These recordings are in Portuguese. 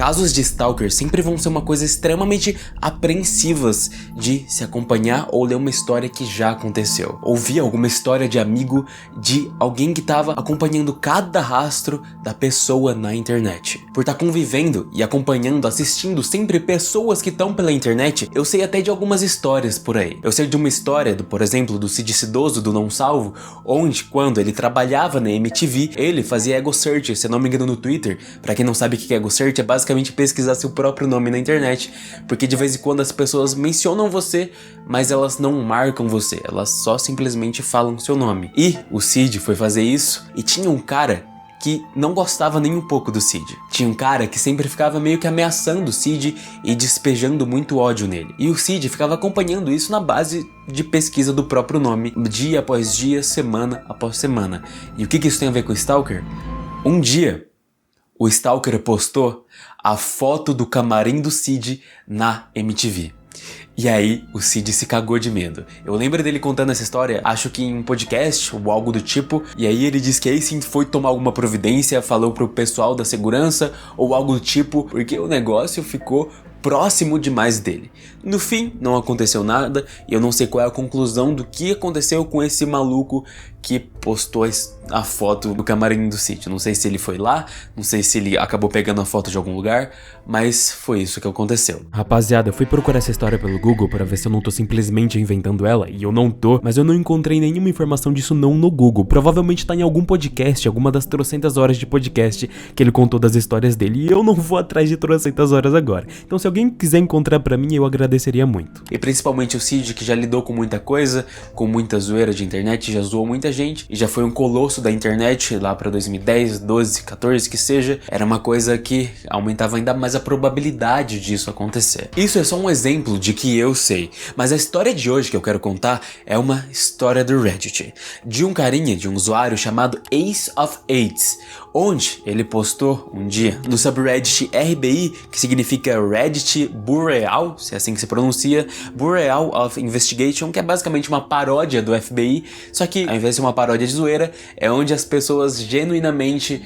Casos de stalker sempre vão ser uma coisa extremamente apreensivas de se acompanhar ou ler uma história que já aconteceu. Ouvir alguma história de amigo de alguém que estava acompanhando cada rastro da pessoa na internet. Por estar convivendo e acompanhando, assistindo sempre pessoas que estão pela internet, eu sei até de algumas histórias por aí. Eu sei de uma história, por exemplo, do Cid Cidoso, do Não Salvo, onde quando ele trabalhava na MTV, ele fazia ego search, se não me engano no Twitter. Pra quem não sabe o que é ego search, é basicamente pesquisar seu próprio nome na internet, porque de vez em quando as pessoas mencionam você, mas elas não marcam você, elas só simplesmente falam seu nome. E o Cid foi fazer isso e tinha um cara que não gostava nem um pouco do Cid. Tinha um cara que sempre ficava meio que ameaçando o Cid e despejando muito ódio nele. E o Cid ficava acompanhando isso na base de pesquisa do próprio nome, dia após dia, semana após semana. E o que isso tem a ver com o Stalker? Um dia, o Stalker postou a foto do camarim do Cid na MTV. E aí, o Cid se cagou de medo. Eu lembro dele contando essa história, acho que em um podcast ou algo do tipo, e aí ele disse que aí sim foi tomar alguma providência, falou pro pessoal da segurança ou algo do tipo, porque o negócio ficou próximo demais dele. No fim, não aconteceu nada e eu não sei qual é a conclusão do que aconteceu com esse maluco que postou a foto do camarim do Cid. Não sei se ele foi lá, não sei se ele acabou pegando a foto de algum lugar, mas foi isso que aconteceu. Rapaziada, eu fui procurar essa história pelo Google pra ver se eu não tô simplesmente inventando ela, e eu não tô, mas eu não encontrei nenhuma informação disso não no Google. Provavelmente tá em algum podcast, alguma das trocentas horas de podcast que ele contou das histórias dele, e eu não vou atrás de trocentas horas agora. Então se alguém quiser encontrar pra mim, eu agradeceria muito. E principalmente o Cid, que já lidou com muita coisa, com muita zoeira de internet, já zoou muita gente, e já foi um colosso da internet lá pra 2010, 12, 14, que seja, era uma coisa que aumentava ainda mais a probabilidade disso acontecer. Isso é só um exemplo de que eu sei, mas a história de hoje que eu quero contar é uma história do Reddit, de um carinha, de um usuário chamado Ace of Eights, onde ele postou um dia no subreddit RBI, que significa Reddit Bureau, se é assim que se pronuncia, Bureau of Investigation, que é basicamente uma paródia do FBI, só que ao invés de uma paródia de zoeira, é onde as pessoas genuinamente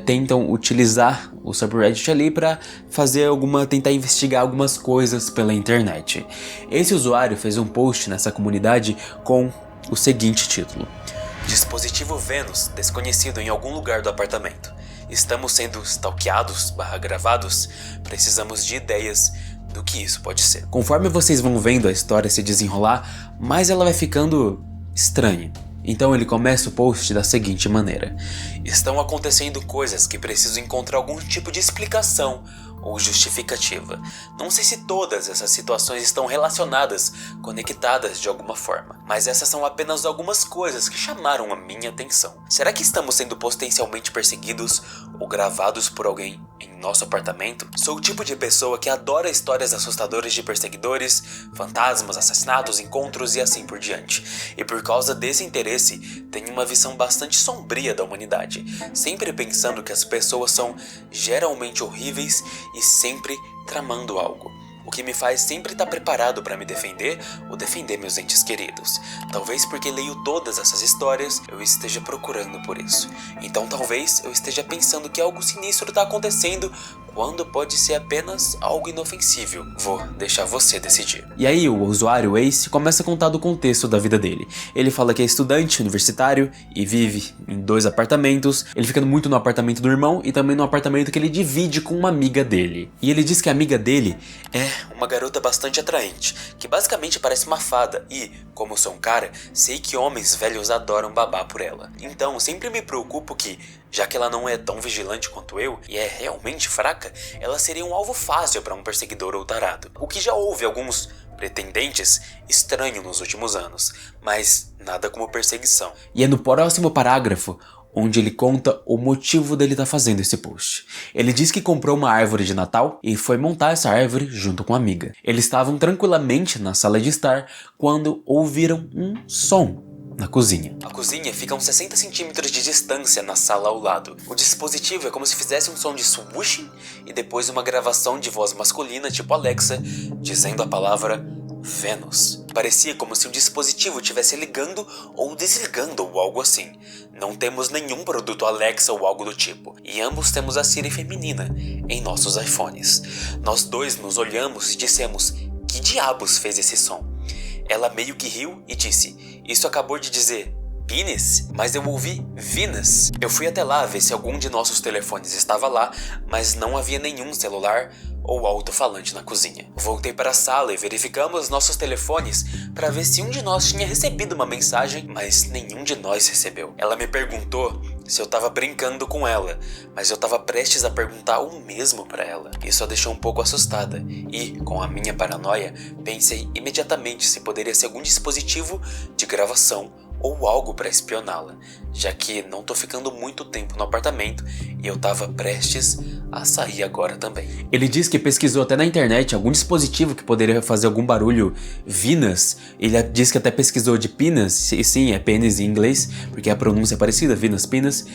tentam utilizar o subreddit ali para tentar investigar algumas coisas pela internet. Esse usuário fez um post nessa comunidade com o seguinte título: Dispositivo Vênus desconhecido em algum lugar do apartamento. Estamos sendo stalkeados/gravados? Precisamos de ideias do que isso pode ser. Conforme vocês vão vendo a história se desenrolar, mais ela vai ficando estranha. Então ele começa o post da seguinte maneira: estão acontecendo coisas que preciso encontrar algum tipo de explicação ou justificativa. Não sei se todas essas situações estão relacionadas, conectadas de alguma forma, mas essas são apenas algumas coisas que chamaram a minha atenção. Será que estamos sendo potencialmente perseguidos ou gravados por alguém em nosso apartamento? Sou o tipo de pessoa que adora histórias assustadoras de perseguidores, fantasmas, assassinatos, encontros e assim por diante. E por causa desse interesse, tenho uma visão bastante sombria da humanidade, sempre pensando que as pessoas são geralmente horríveis e sempre tramando algo, o que me faz sempre estar preparado para me defender ou defender meus entes queridos. Talvez porque leio todas essas histórias, eu esteja procurando por isso. Então talvez eu esteja pensando que algo sinistro está acontecendo, quando pode ser apenas algo inofensível. Vou deixar você decidir. E aí o usuário Ace começa a contar do contexto da vida dele. Ele fala que é estudante universitário e vive em 2 apartamentos. Ele fica muito no apartamento do irmão e também no apartamento que ele divide com uma amiga dele. E ele diz que a amiga dele é uma garota bastante atraente, que basicamente parece uma fada e, como sou um cara, sei que homens velhos adoram babar por ela. Então sempre me preocupo que, já que ela não é tão vigilante quanto eu e é realmente fraca, ela seria um alvo fácil para um perseguidor ou tarado. O que já houve alguns pretendentes estranhos nos últimos anos, mas nada como perseguição. E é no próximo parágrafo onde ele conta o motivo dele estar fazendo esse post. Ele diz que comprou uma árvore de Natal e foi montar essa árvore junto com a amiga. Eles estavam tranquilamente na sala de estar quando ouviram um som na cozinha. A cozinha fica a uns 60 centímetros de distância na sala ao lado. O dispositivo é como se fizesse um som de swooshing e depois uma gravação de voz masculina tipo Alexa, dizendo a palavra Vênus. Parecia como se um dispositivo estivesse ligando ou desligando ou algo assim. Não temos nenhum produto Alexa ou algo do tipo, e ambos temos a Siri feminina em nossos iPhones. Nós dois nos olhamos e dissemos: que diabos fez esse som? Ela meio que riu e disse: isso acabou de dizer Penis? Mas eu ouvi Venus. Eu fui até lá ver se algum de nossos telefones estava lá, mas não havia nenhum celular ou alto-falante na cozinha. Voltei para a sala e verificamos nossos telefones para ver se um de nós tinha recebido uma mensagem, mas nenhum de nós recebeu. Ela me perguntou se eu estava brincando com ela, mas eu estava prestes a perguntar o mesmo para ela. Isso a deixou um pouco assustada e, com a minha paranoia, pensei imediatamente se poderia ser algum dispositivo de gravação ou algo para espioná-la, já que não tô ficando muito tempo no apartamento e eu tava prestes a sair agora também. Ele diz que pesquisou até na internet algum dispositivo que poderia fazer algum barulho Venus. Ele diz que até pesquisou de penis, e sim, é pênis em inglês, porque a pronúncia é parecida, Venus, penis,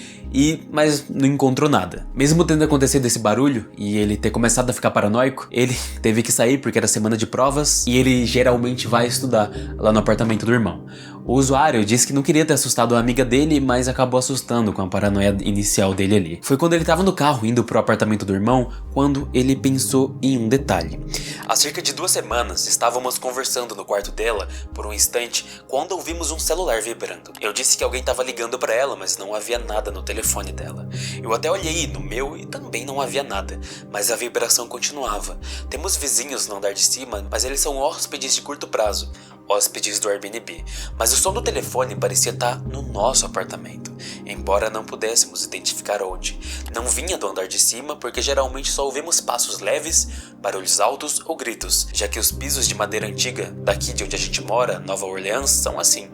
mas não encontrou nada. Mesmo tendo acontecido esse barulho e ele ter começado a ficar paranoico, ele teve que sair porque era semana de provas e ele geralmente vai estudar lá no apartamento do irmão. O usuário disse que não queria ter assustado a amiga dele, mas acabou assustando com a paranoia inicial dele ali. Foi quando ele estava no carro indo pro apartamento do irmão, quando ele pensou em um detalhe. Há cerca de 2 semanas, estávamos conversando no quarto dela por um instante, quando ouvimos um celular vibrando. Eu disse que alguém estava ligando para ela, mas não havia nada no telefone dela. Eu até olhei no meu e também não havia nada, mas a vibração continuava. Temos vizinhos no andar de cima, mas eles são hóspedes de curto prazo. Hóspedes do Airbnb, mas o som do telefone parecia estar no nosso apartamento, embora não pudéssemos identificar onde. Não vinha do andar de cima porque geralmente só ouvimos passos leves, barulhos altos ou gritos, já que os pisos de madeira antiga daqui de onde a gente mora, Nova Orleans, são assim.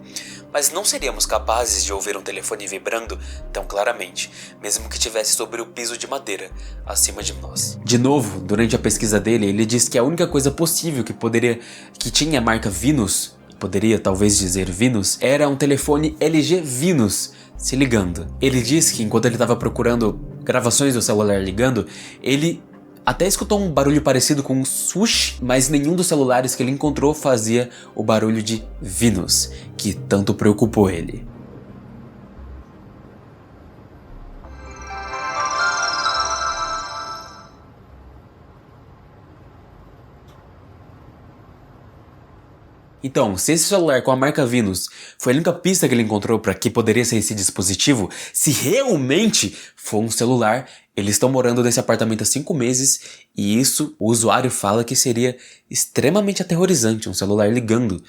Mas não seríamos capazes de ouvir um telefone vibrando tão claramente, mesmo que tivesse sobre o piso de madeira, acima de nós. De novo, durante a pesquisa dele, ele disse que a única coisa possível que tinha a marca Venus, poderia talvez dizer Venus, era um telefone LG Venus se ligando. Ele disse que enquanto ele estava procurando gravações do celular ligando, ele até escutou um barulho parecido com um swoosh, mas nenhum dos celulares que ele encontrou fazia o barulho de Venus, que tanto preocupou ele. Então, se esse celular com a marca Venus foi a única pista que ele encontrou para que poderia ser esse dispositivo, se realmente for um celular, eles estão morando nesse apartamento há 5 meses e isso o usuário fala que seria extremamente aterrorizante, um celular ligando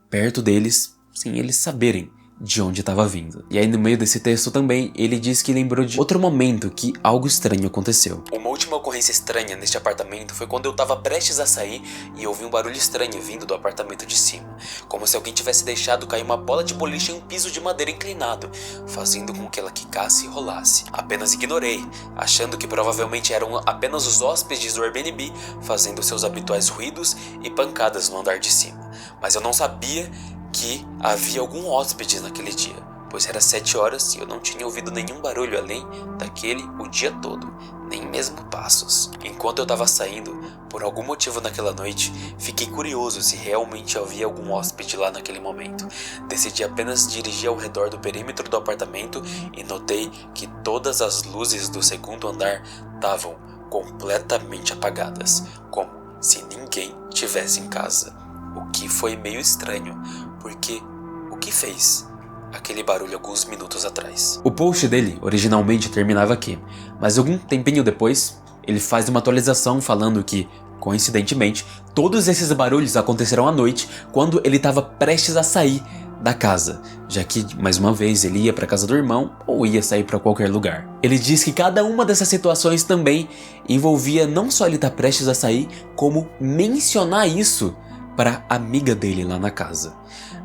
perto deles sem eles saberem de onde estava vindo. E aí no meio desse texto também, ele diz que lembrou de outro momento que algo estranho aconteceu. Uma última ocorrência estranha neste apartamento foi quando eu estava prestes a sair e ouvi um barulho estranho vindo do apartamento de cima, como se alguém tivesse deixado cair uma bola de boliche em um piso de madeira inclinado, fazendo com que ela quicasse e rolasse. Apenas ignorei, achando que provavelmente eram apenas os hóspedes do Airbnb fazendo seus habituais ruídos e pancadas no andar de cima. Mas eu não sabia que havia algum hóspede naquele dia, pois era 7 horas e eu não tinha ouvido nenhum barulho além daquele o dia todo, nem mesmo passos. Enquanto eu estava saindo, por algum motivo naquela noite, fiquei curioso se realmente havia algum hóspede lá naquele momento. Decidi apenas dirigir ao redor do perímetro do apartamento e notei que todas as luzes do segundo andar estavam completamente apagadas, como se ninguém tivesse em casa. O que foi meio estranho, porque o que fez aquele barulho alguns minutos atrás? O post dele originalmente terminava aqui, mas algum tempinho depois ele faz uma atualização falando que, coincidentemente, todos esses barulhos aconteceram à noite quando ele estava prestes a sair da casa, já que, mais uma vez, ele ia para casa do irmão ou ia sair para qualquer lugar. Ele diz que cada uma dessas situações também envolvia não só ele estar prestes a sair, como mencionar isso para a amiga dele lá na casa.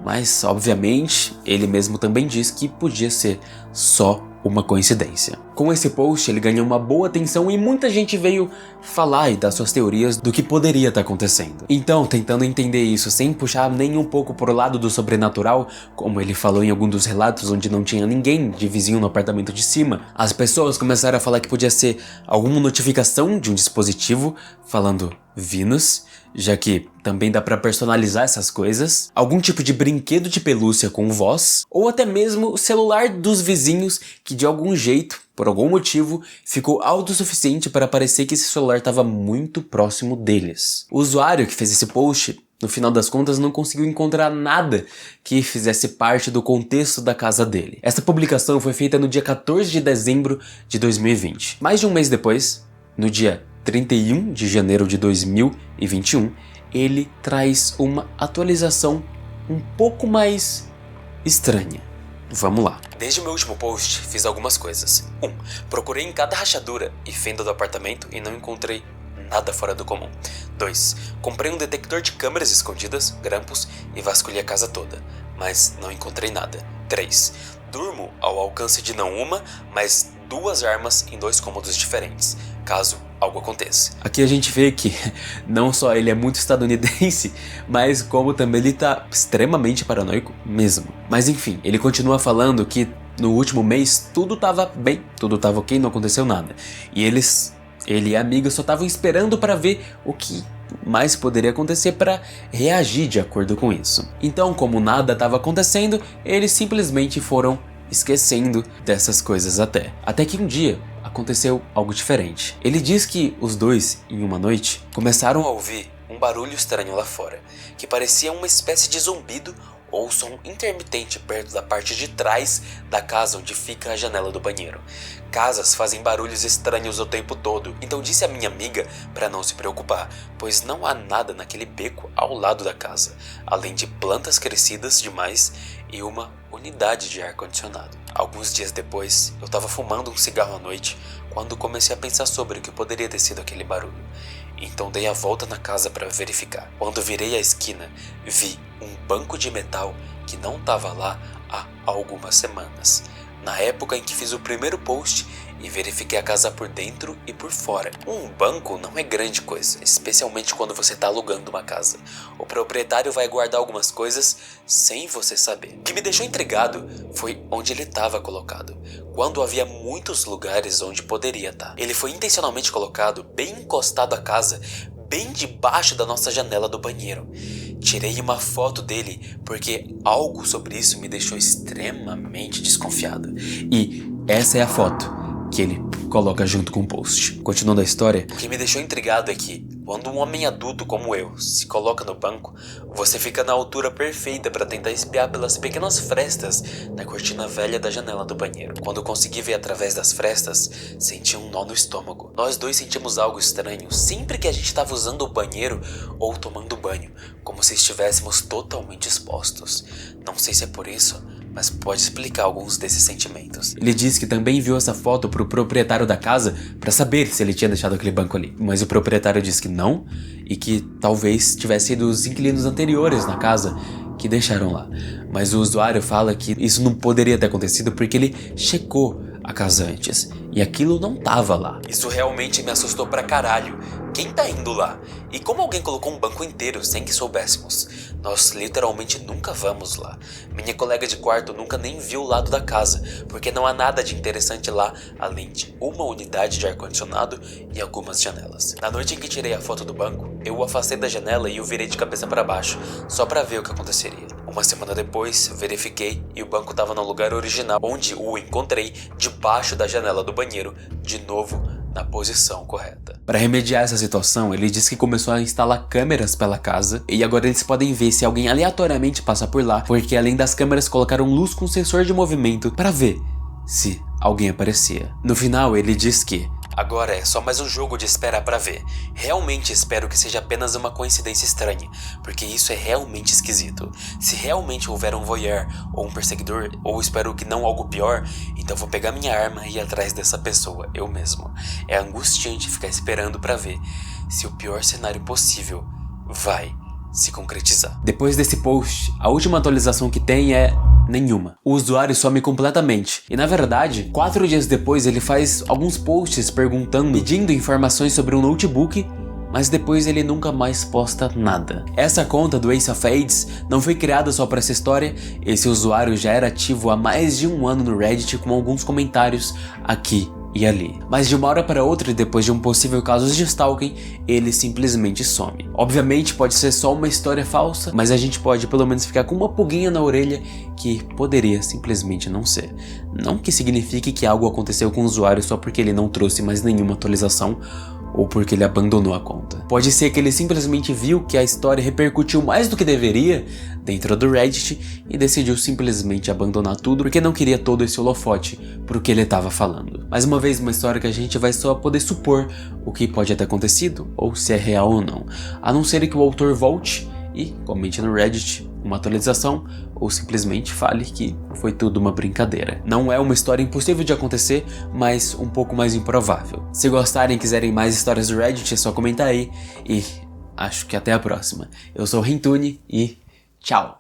Mas, obviamente, ele mesmo também diz que podia ser só uma coincidência. Com esse post ele ganhou uma boa atenção e muita gente veio falar e dar suas teorias do que poderia estar acontecendo. Então, tentando entender isso sem puxar nem um pouco pro lado do sobrenatural, como ele falou em algum dos relatos onde não tinha ninguém de vizinho no apartamento de cima, as pessoas começaram a falar que podia ser alguma notificação de um dispositivo falando Venus, já que também dá pra personalizar essas coisas, algum tipo de brinquedo de pelúcia com voz, ou até mesmo o celular dos vizinhos que de algum jeito, por algum motivo, ficou autossuficiente para parecer que esse celular estava muito próximo deles. O usuário que fez esse post, no final das contas, não conseguiu encontrar nada que fizesse parte do contexto da casa dele. Essa publicação foi feita no dia 14 de dezembro de 2020. Mais de um mês depois, no dia 31 de janeiro de 2021, ele traz uma atualização um pouco mais estranha. Vamos lá. Desde o meu último post, fiz algumas coisas. 1. Procurei em cada rachadura e fenda do apartamento e não encontrei nada fora do comum. 2. Comprei um detector de câmeras escondidas, grampos e vasculhei a casa toda, mas não encontrei nada. 3. Durmo ao alcance de não uma, mas 2 armas em 2 cômodos diferentes, caso algo aconteça. Aqui a gente vê que não só ele é muito estadunidense, mas como também ele tá extremamente paranoico mesmo. Mas enfim, ele continua falando que no último mês tudo tava bem, tudo tava ok, não aconteceu nada. E ele e a amiga só estavam esperando para ver o que mais poderia acontecer para reagir de acordo com isso. Então, como nada estava acontecendo, eles simplesmente foram esquecendo dessas coisas até que um dia aconteceu algo diferente. Ele diz que os dois, em uma noite, começaram a ouvir um barulho estranho lá fora, que parecia uma espécie de zumbido ou som intermitente perto da parte de trás da casa onde fica a janela do banheiro. Casas fazem barulhos estranhos o tempo todo, então disse a minha amiga para não se preocupar, pois não há nada naquele beco ao lado da casa, além de plantas crescidas demais e uma unidade de ar-condicionado. Alguns dias depois, eu estava fumando um cigarro à noite quando comecei a pensar sobre o que poderia ter sido aquele barulho. Então dei a volta na casa para verificar. Quando virei a esquina, vi um banco de metal que não estava lá há algumas semanas. Na época em que fiz o primeiro post e verifiquei a casa por dentro e por fora. Um banco não é grande coisa, especialmente quando você está alugando uma casa. O proprietário vai guardar algumas coisas sem você saber. O que me deixou intrigado foi onde ele estava colocado, quando havia muitos lugares onde poderia estar. Ele foi intencionalmente colocado bem encostado à casa, bem debaixo da nossa janela do banheiro. Tirei uma foto dele porque algo sobre isso me deixou extremamente desconfiado. E essa é a foto que ele coloca junto com o post. Continuando a história, o que me deixou intrigado é que, quando um homem adulto como eu se coloca no banco, você fica na altura perfeita para tentar espiar pelas pequenas frestas na cortina velha da janela do banheiro. Quando consegui ver através das frestas, senti um nó no estômago. Nós dois sentimos algo estranho sempre que a gente estava usando o banheiro ou tomando banho, como se estivéssemos totalmente expostos. Não sei se é por isso, mas pode explicar alguns desses sentimentos. Ele disse que também enviou essa foto pro proprietário da casa para saber se ele tinha deixado aquele banco ali. Mas o proprietário disse que não e que talvez tivesse sido os inquilinos anteriores na casa que deixaram lá. Mas o usuário fala que isso não poderia ter acontecido porque ele checou a casa antes e aquilo não tava lá. Isso realmente me assustou pra caralho. Quem tá indo lá? E como alguém colocou um banco inteiro sem que soubéssemos? Nós literalmente nunca vamos lá. Minha colega de quarto nunca nem viu o lado da casa, porque não há nada de interessante lá, além de uma unidade de ar-condicionado e algumas janelas. Na noite em que tirei a foto do banco, eu o afastei da janela e o virei de cabeça para baixo, só para ver o que aconteceria. Uma semana depois, verifiquei e o banco estava no lugar original, onde o encontrei debaixo da janela do banheiro, de novo na posição correta. Para remediar essa situação, ele disse que começou a instalar câmeras pela casa e agora eles podem ver se alguém aleatoriamente passa por lá, porque além das câmeras colocaram luz com sensor de movimento para ver se alguém aparecia. No final, ele diz que agora é só mais um jogo de espera pra ver. Realmente espero que seja apenas uma coincidência estranha, porque isso é realmente esquisito. Se realmente houver um voyeur ou um perseguidor, ou espero que não algo pior, então vou pegar minha arma e ir atrás dessa pessoa, eu mesmo. É angustiante ficar esperando pra ver se o pior cenário possível vai se concretizar. Depois desse post, a última atualização que tem é nenhuma. O usuário some completamente. E na verdade, 4 dias depois ele faz alguns posts perguntando, pedindo informações sobre um notebook, mas depois ele nunca mais posta nada. Essa conta do Ace of Spades não foi criada só para essa história, esse usuário já era ativo há mais de 1 ano no Reddit com alguns comentários aqui e ali. Mas de uma hora para outra, depois de um possível caso de stalking, ele simplesmente some. Obviamente pode ser só uma história falsa, mas a gente pode pelo menos ficar com uma pulguinha na orelha que poderia simplesmente não ser. Não que signifique que algo aconteceu com o usuário só porque ele não trouxe mais nenhuma atualização ou porque ele abandonou a conta. Pode ser que ele simplesmente viu que a história repercutiu mais do que deveria dentro do Reddit e decidiu simplesmente abandonar tudo porque não queria todo esse holofote pro que ele estava falando. Mais uma vez, uma história que a gente vai só poder supor o que pode ter acontecido ou se é real ou não, a não ser que o autor volte e comente no Reddit uma atualização ou simplesmente fale que foi tudo uma brincadeira. Não é uma história impossível de acontecer, mas um pouco mais improvável. Se gostarem e quiserem mais histórias do Reddit, é só comentar aí e acho que até a próxima. Eu sou o Rintune e tchau!